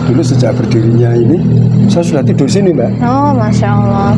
Dulu sejak berdirinya ini, saya sudah tidur sini, Mbak. Oh, Masya Allah.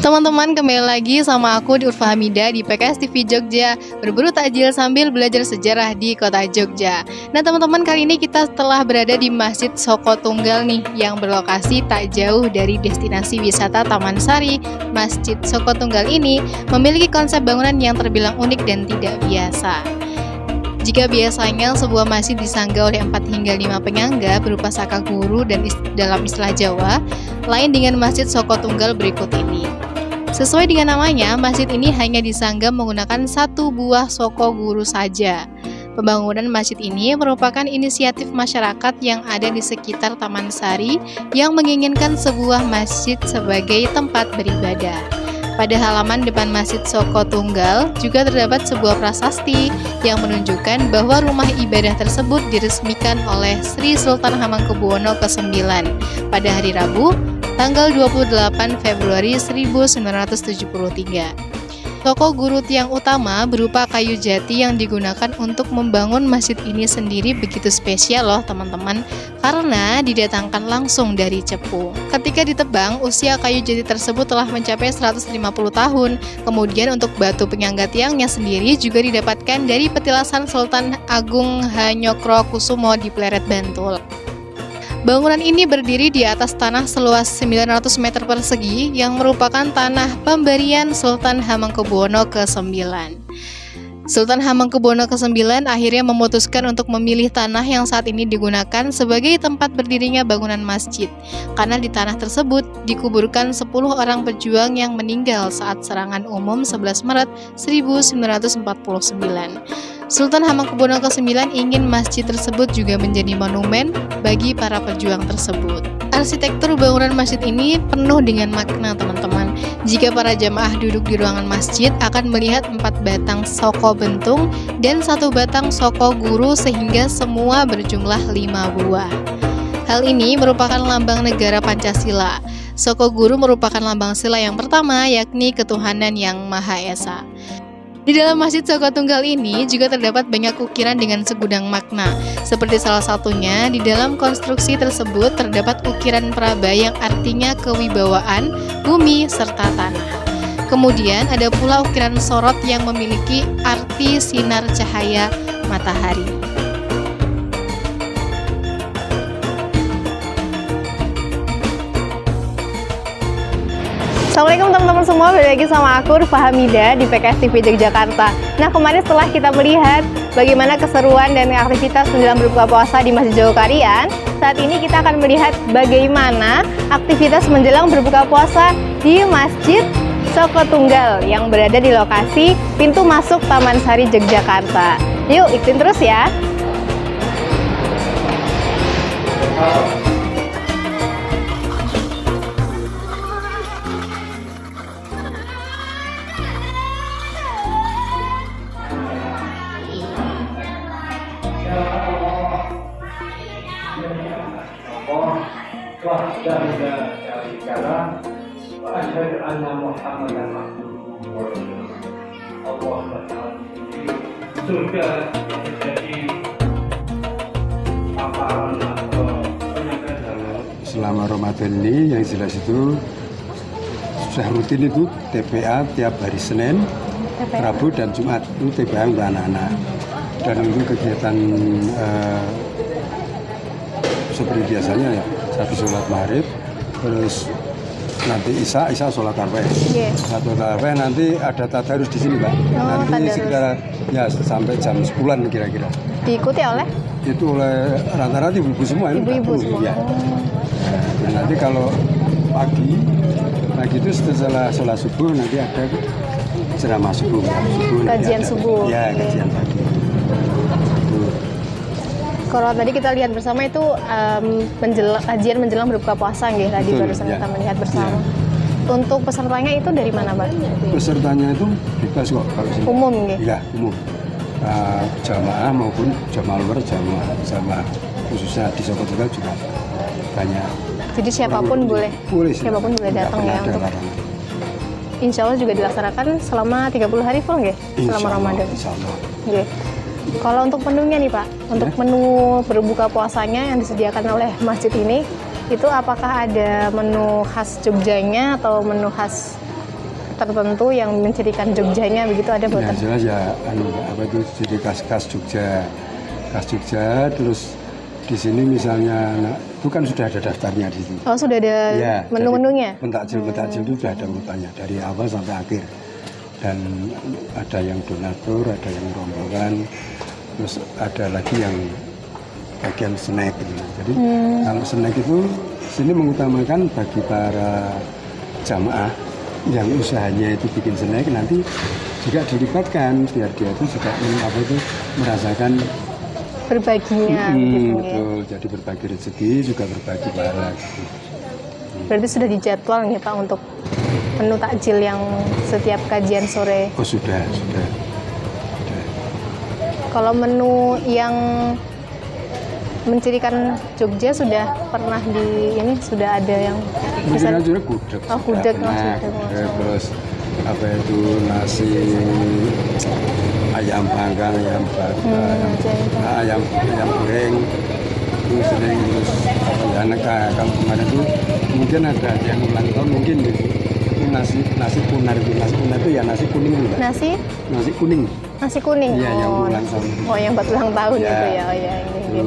Teman-teman, kembali lagi sama aku di Urfa Hamidah di PKS TV Jogja, berburu takjil sambil belajar sejarah di kota Jogja. Nah teman-teman, kali ini kita telah berada di Masjid Soko Tunggal nih, yang berlokasi tak jauh dari destinasi wisata Taman Sari. Masjid Soko Tunggal ini memiliki konsep bangunan yang terbilang unik dan tidak biasa. Jika biasanya sebuah masjid disangga oleh 4 hingga 5 penyangga berupa saka guru dan dalam istilah Jawa, lain dengan Masjid Soko Tunggal berikut ini. Sesuai dengan namanya, masjid ini hanya disangga menggunakan satu buah soko guru saja. Pembangunan masjid ini merupakan inisiatif masyarakat yang ada di sekitar Taman Sari yang menginginkan sebuah masjid sebagai tempat beribadah. Pada halaman depan Masjid Soko Tunggal juga terdapat sebuah prasasti yang menunjukkan bahwa rumah ibadah tersebut diresmikan oleh Sri Sultan Hamengkubuwono ke-9 pada hari Rabu, tanggal 28 Februari 1973. Toko guru tiang utama berupa kayu jati yang digunakan untuk membangun masjid ini sendiri begitu spesial loh teman-teman, karena didatangkan langsung dari Cepu. Ketika ditebang, usia kayu jati tersebut telah mencapai 150 tahun. Kemudian untuk batu penyangga tiangnya sendiri juga didapatkan dari petilasan Sultan Agung Hanyokrokusumo di Pleret, Bantul. Bangunan ini berdiri di atas tanah seluas 900 meter persegi yang merupakan tanah pemberian Sultan Hamengkubuwono ke-9. Sultan Hamengkubuwono ke-9 akhirnya memutuskan untuk memilih tanah yang saat ini digunakan sebagai tempat berdirinya bangunan masjid, karena di tanah tersebut dikuburkan 10 orang pejuang yang meninggal saat serangan umum 11 Maret 1949. Sultan Hamengkubuwono ke-9 ingin masjid tersebut juga menjadi monumen bagi para pejuang tersebut. Arsitektur bangunan masjid ini penuh dengan makna teman-teman. Jika para jamaah duduk di ruangan masjid akan melihat 4 batang soko bentung dan 1 batang soko guru sehingga semua berjumlah 5 buah. Hal ini merupakan lambang negara Pancasila. Soko guru merupakan lambang sila yang pertama, yakni ketuhanan yang Maha Esa. Di dalam Masjid Soko Tunggal ini juga terdapat banyak ukiran dengan segudang makna. Seperti salah satunya, di dalam konstruksi tersebut terdapat ukiran Praba yang artinya kewibawaan, bumi, serta tanah. Kemudian ada pula ukiran sorot yang memiliki arti sinar cahaya matahari. Assalamualaikum teman-teman semua, balik lagi sama aku Urfa Hamidah di PKS TV Yogyakarta. Nah kemarin setelah kita melihat bagaimana keseruan dan aktivitas menjelang berbuka puasa di Masjid Jogokarian, saat ini kita akan melihat bagaimana aktivitas menjelang berbuka puasa di Masjid Soko Tunggal yang berada di lokasi pintu masuk Taman Sari Yogyakarta. Yuk ikutin terus ya. Selama Ramadan ini yang jelas itu sudah rutin itu TPA tiap hari Senin, Rabu dan Jumat itu TPA untuk anak-anak. Dan untuk kegiatan seperti biasanya ya, satu sholat maghrib, terus nanti Isya sholat tarawih. Satu tarawih nanti ada tadarus di sini, Pak. Nanti sekitar ya sampai jam 10-an kira-kira. Diikuti oleh? Itu oleh rata-rata ibu-ibu semua ini. Ibu-ibu semua. Ya. Nah, nanti kalau pagi itu setelah sholat subuh nanti ada ceramah subuh. Kajian subuh. Ya, kajian pagi. Kalau tadi kita lihat bersama itu kajian menjelang berbuka puasa nggih, tadi barusan kita melihat bersama. Untuk pesertanya itu dari mana, Pak? Pesertanya itu bebas kok kalau sini. Umum nggih? Iya, umum. Jamaah maupun jamaah luar, jamaah khususnya di Soko Tunggal juga. banyak. Jadi siapapun boleh siapapun boleh Nggak datang pernah ya ada untuk. larangan. Insya Allah juga dilaksanakan selama 30 hari full nggih? Selama Ramadan. Insya Allah. Nggih. Kalau untuk menunya nih Pak, untuk Ya. menu berbuka puasanya yang disediakan oleh masjid ini, itu apakah ada menu khas Jogjanya atau menu khas tertentu yang mencirikan Jogjanya begitu ada Yang buatan? jelas ya, apa itu jadi khas Jogja, terus di sini misalnya, nah, itu kan sudah ada daftarnya di sini. Oh sudah ada Ya, menu-menunya? Pentakjil itu sudah ada urutannya dari awal sampai akhir. Dan ada yang donatur, ada yang rombongan, terus ada lagi yang bagian snack gitu. Jadi kalau snack itu sini mengutamakan bagi para jamaah yang usahanya itu bikin snack, nanti juga dilibatkan biar dia itu juga merasakan Berbaginya gitu ya. betul. Jadi berbagi rezeki juga berbagi pahala gitu. Berarti sudah dijadwal nih Pak untuk menu takjil yang setiap kajian sore. Oh sudah. Kalau menu yang mencirikan Jogja sudah pernah sudah ada yang bisa. Mungkin aja gudeg. Oh, gudeg, Nah, terus apa itu nasi ayam panggang, ayam bakar, ayam goreng, terus sering terus kalau kemarin itu mungkin ada yang ulang tahun mungkin gitu. Itu nasi kunar itu ya nasi kuning itu. Nasi kuning. Nasi kuning. Iya, yang ulang tahun. Oh, yang buat ulang tahun Ya. gitu ya. Oh ya, ini.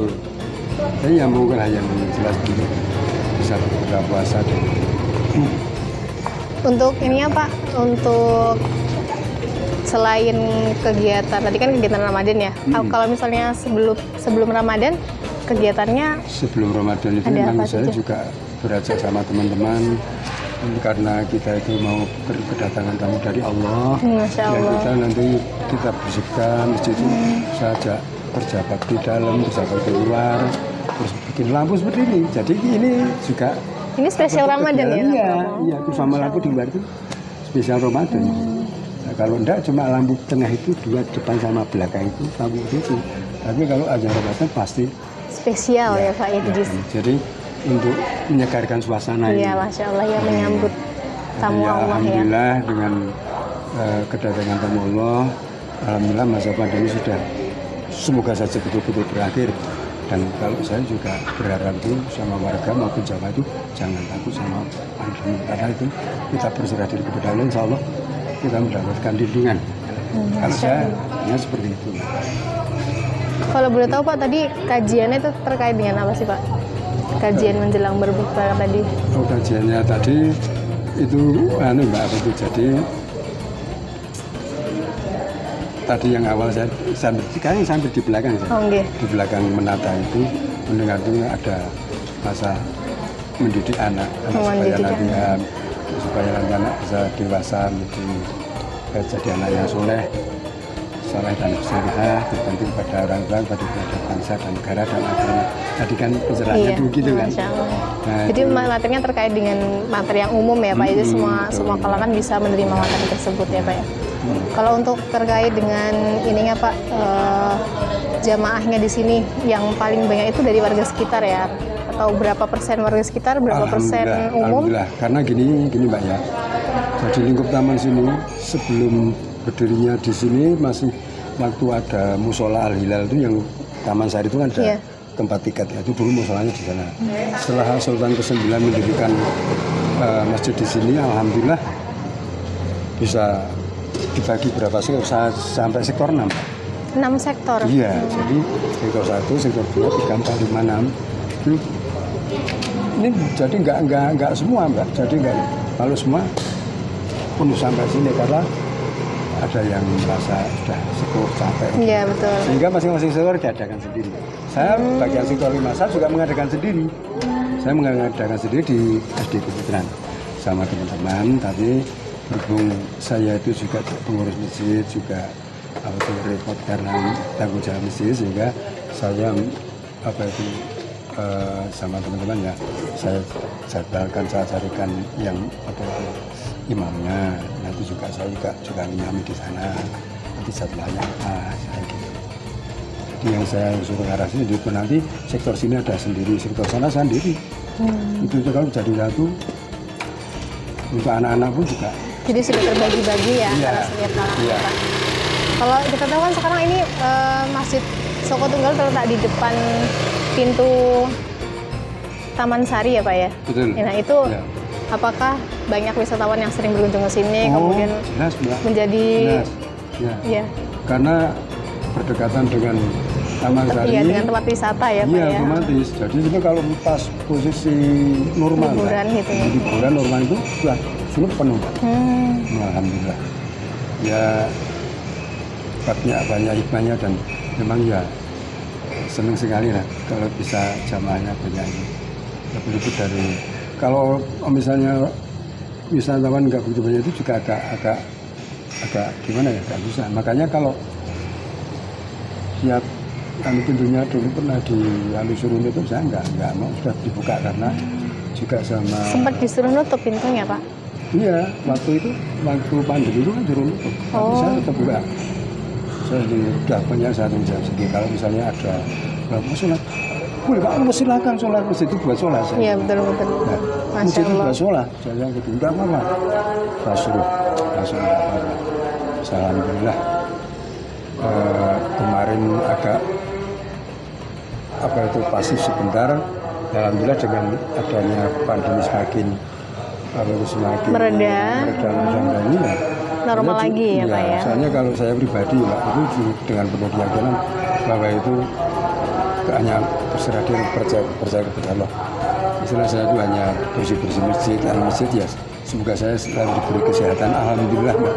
Saya ya mungkin yang jelas dulu bisa berbuka puasa dulu. Untuk ininya Pak, untuk selain kegiatan tadi kan kegiatan Ramadan ya. Kalau misalnya sebelum Ramadan kegiatannya Sebelum Ramadan itu ada memang apa saya saja? juga berajak sama teman-teman karena kita itu mau kedatangan tamu dari Allah. Masya Dan Allah. kita nanti kita bersihkan masjid itu saja kerja bakti dalam, kerja bakti luar, terus bikin lampu seperti ini. Jadi ini juga Ini spesial Ramadan ya? Iya, itu sama lampu di luar itu spesial Ramadan. Nah, kalau enggak cuma lampu tengah itu dua depan sama belakang itu lampu itu. Tapi kalau ajar Ramadan pasti Spesial ya Pak itu. jadi untuk menyegarkan suasana ini. Iya, Masya Allah ya menyambut tamu Ya, Allah ya. alhamdulillah dengan kedatangan tamu Allah, alhamdulillah masa pandemi sudah semoga saja betul-betul berakhir. Dan kalau saya juga berharap itu sama warga maupun jamaah itu jangan takut sama pandemi, karena itu kita berserah diri kepada Allah, insya Allah kita mendapatkan lindungan. Kalau saya ya seperti itu. Kalau boleh tahu Pak, tadi kajiannya itu terkait dengan apa sih Pak? Kajian menjelang berbuka tadi. Oh, kajiannya tadi itu Mbak apa itu jadi tadi yang awal saya sambil di belakang Oh, nggih. di belakang menata itu mendengar itu ada masa mendidik anak supaya nanti anak bisa dewasa jadi anak yang soleh dan solehah berbakti kepada orang tua, kepada bangsa dan negara dan agama. Tadi kan pencerahannya begitu kan. Masya Allah. Nah, Jadi itu. materinya terkait dengan materi yang umum ya Pak. Jadi semua kalangan bisa menerima materi tersebut ya Pak ya. Kalau untuk terkait dengan ininya Pak, jamaahnya di sini yang paling banyak itu dari warga sekitar ya? Atau berapa persen warga sekitar, berapa persen umum? Alhamdulillah, karena gini Mbak ya. Jadi lingkup taman sini sebelum berdirinya di sini masih waktu ada musola Al-Hilal itu yang Taman Sari itu kan ada tempat tiket ya, itu dulu musolanya di sana. Setelah Sultan ke-9 mendirikan masjid di sini, alhamdulillah bisa dibagi berapa sektor sampai sektor 6. 6 sektor. Iya, jadi sektor 1, sektor 2, 3, 4, 5, 6. Ini jadi enggak semua Mbak. Jadi enggak kalau semua penuh sampai sini karena ada yang merasa sudah sepuh capek. Iya betul. Sehingga masing-masing sektor diadakan sendiri. Saya bagian sektor 5 saya juga mengadakan sendiri. Saya mengadakan sendiri di SD Keputaran sama teman-teman. Tapi berhubung saya itu juga pengurus masjid juga repot karena tanggung jawab masjid sehingga saya sama teman-teman ya saya jadwalkan, saya carikan yang imamnya. Nanti juga saya juga ngimami di sana. Nanti jadwalnya apa gitu. Jadi yang saya suruh arah sini itu nanti sektor sini ada sendiri, sektor sana sendiri. Itu kalau jadi satu untuk anak-anak pun juga. Jadi sudah terbagi-bagi ya Iya. kalau setiap kalangan Iya. Pak. Kalau kita tahu kan sekarang ini Masjid Soko Tunggal terletak di depan pintu Taman Sari ya Pak ya. Betul. Nah itu Ya. apakah banyak wisatawan yang sering berkunjung ke sini Oh, kemudian jelas, Mbak. menjadi Jelas. Ya. ya Karena berdekatan dengan Taman Sari. iya dengan tempat wisata ya Pak Iya, ya. otomatis. Jadi itu kalau pas posisi normal, Liburan Mbak. gitu ya. Liburan normal itu sudah sini penuh, Mbak. Alhamdulillah. Ya banyak hikmahnya dan memang ya senang sekali lah kalau bisa jamaahnya banyak ini. Lebih dari kalau misalnya wisatawan nggak begitu banyak itu juga agak gimana ya, agak susah. Makanya kalau tiap kami pintunya dulu pernah disuruh nutup, saya nggak mau, sudah dibuka karena juga sama Sempat disuruh nutup pintunya Pak. iya waktu pandemi itu kan suruh nutup, tapi Oh. saya tetap buka. Saya sudah punya satu jam segini. Kalau misalnya ada mau sholat, boleh Pak, mau silakan sholat, masjid itu buat sholat. Iya betul. Nah, Masya masjid itu Allah. buat sholat, saya gitu, enggak apa-apa. Rasulullah, enggak apa-apa. Alhamdulillah. Kemarin agak itu pasif sebentar. Alhamdulillah dengan adanya pandemi semakin Mereda. ini ya. Normal Soalnya, lagi ya, Pak ya. Soalnya kalau saya pribadi Pak, itu dengan penuh keyakinan bahwa itu hanya berserah diri, percaya kepada Allah. Istilah saya itu hanya bersih-bersih masjid ya. Semoga saya selalu diberi kesehatan. Alhamdulillah Mbak.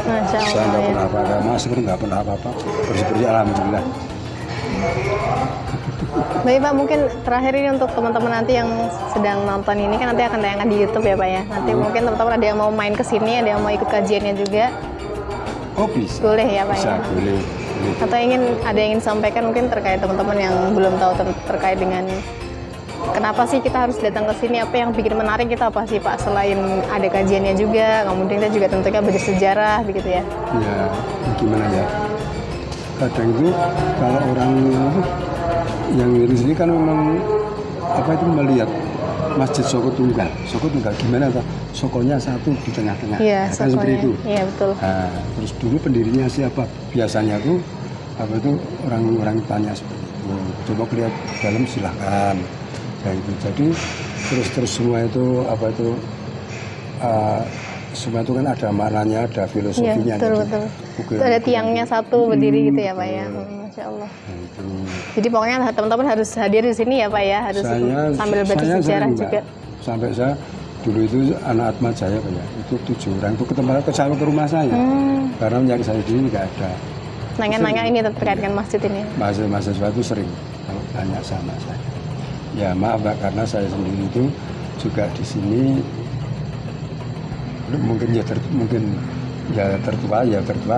Masya Saya Allah nggak ya. pernah apa-apa, masker nggak pernah apa-apa. Bersih-bersih Alhamdulillah. Baik Pak, mungkin terakhir ini untuk teman-teman nanti yang sedang nonton ini kan nanti akan tayangan di YouTube ya Pak ya. Nanti mungkin teman-teman ada yang mau main ke sini, ada yang mau ikut kajiannya juga, Oh bisa. boleh ya Pak Bisa, ya. boleh. Atau ada yang ingin sampaikan mungkin terkait teman-teman yang belum tahu terkait dengan kenapa sih kita harus datang ke sini, apa yang bikin menarik kita apa sih Pak, selain ada kajiannya juga, kemudian kita juga tentunya belajar sejarah begitu ya. Ya, gimana ya? Kadang itu kalau orang yang di sini kan memang melihat Masjid Soko Tunggal. Soko Tunggal gimana Pak? Sokonya satu di tengah-tengah. Iya, Nah, kan seperti sokonya. itu. Iya betul. Nah, terus dulu pendirinya siapa? Biasanya tuh orang-orang tanya seperti itu. Coba lihat dalam silahkan. Kayak gitu. Jadi terus semua itu semua itu kan ada maknanya, ada Iya filosofinya. betul Jadi, betul. bukan- Itu ada tiangnya satu berdiri gitu ya Pak ya. betul. Masya Allah. Nah, itu. Jadi pokoknya teman-teman harus hadir di sini ya Pak ya, harus sambil belajar saya sejarah sering, Mbak. juga. Sampai saya dulu itu anak atmat saya Pak ya, itu 7 orang itu ke rumah saya. Karena mencari saya di sini nggak ada. Nanya-nanya ini terkait dengan masjid ini. Mahasiswa itu sering kalau tanya sama saya. Ya maaf Mbak, karena saya sendiri itu juga di sini mungkin tertua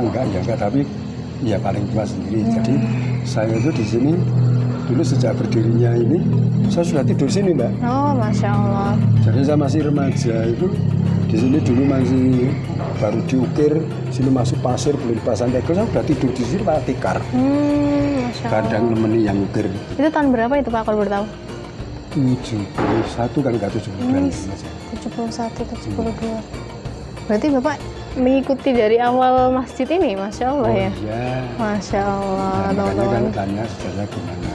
enggak, tapi ya paling tua sendiri. Jadi saya itu di sini dulu sejak berdirinya ini saya sudah tidur sini Mbak. Oh Masya Allah. Jadi saya masih remaja itu di sini dulu masih baru diukir, sini masuk pasir belum dipasang tegel, saya sudah tidur di sini Pak tikar. Masya Allah. Kadang nemeni yang ukir. Itu tahun berapa itu Pak kalau boleh tahu? 71 kan nggak 72. 71, 72. Berarti Bapak mengikuti dari awal masjid ini, Masya Allah Oh ya. iya. Masya Allah, Nah, makanya teman-teman. kalau tanya sejarah gimana?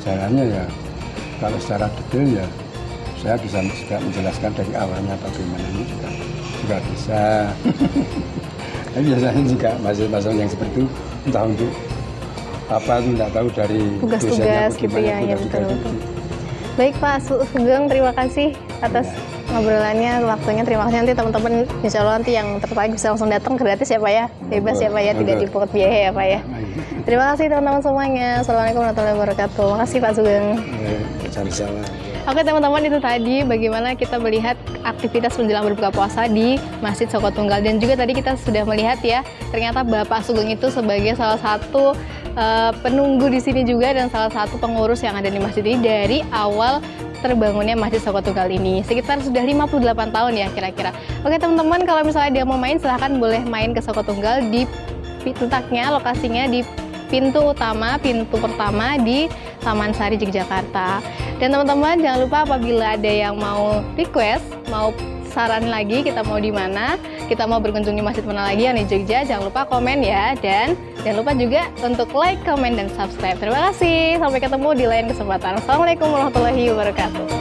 Caranya ya kalau secara detail ya saya bisa juga menjelaskan dari awalnya bagaimana ini juga bisa. Tapi biasanya juga mahasiswa yang seperti itu entah untuk apa itu nggak tahu dari Tugas-tugas dosennya gitu bagaimana, ya, ya tugas-tugas betul. itu. Baik Pak Sugeng, terima kasih atas ngobrolannya, waktunya. Terima kasih. Nanti teman-teman insya Allah nanti yang tertarik bisa langsung datang, gratis ya Pak ya, bebas ya Pak ya, tidak Betul. dipungut biaya ya Pak ya. Terima kasih teman-teman semuanya. Assalamualaikum warahmatullahi wabarakatuh. Makasih Pak Sugeng. Sama-sama. Oke teman-teman, itu tadi bagaimana kita melihat aktivitas menjelang berbuka puasa di Masjid Soko Tunggal. Dan juga tadi kita sudah melihat ya, ternyata Bapak Sugeng itu sebagai salah satu penunggu di sini juga dan salah satu pengurus yang ada di masjid ini dari awal terbangunnya Masjid Soko Tunggal ini. Sekitar sudah 58 tahun ya kira-kira. Oke teman-teman, kalau misalnya dia mau main silahkan boleh main ke Soko Tunggal di letaknya, lokasinya di pintu utama, pintu pertama di Taman Sari, Yogyakarta. Dan teman-teman jangan lupa apabila ada yang mau request, mau saran lagi kita mau di mana, kita mau berkunjung di masjid mana lagi yang di Jogja, jangan lupa komen ya. Dan jangan lupa juga untuk like, komen, dan subscribe. Terima kasih. Sampai ketemu di lain kesempatan. Assalamualaikum warahmatullahi wabarakatuh.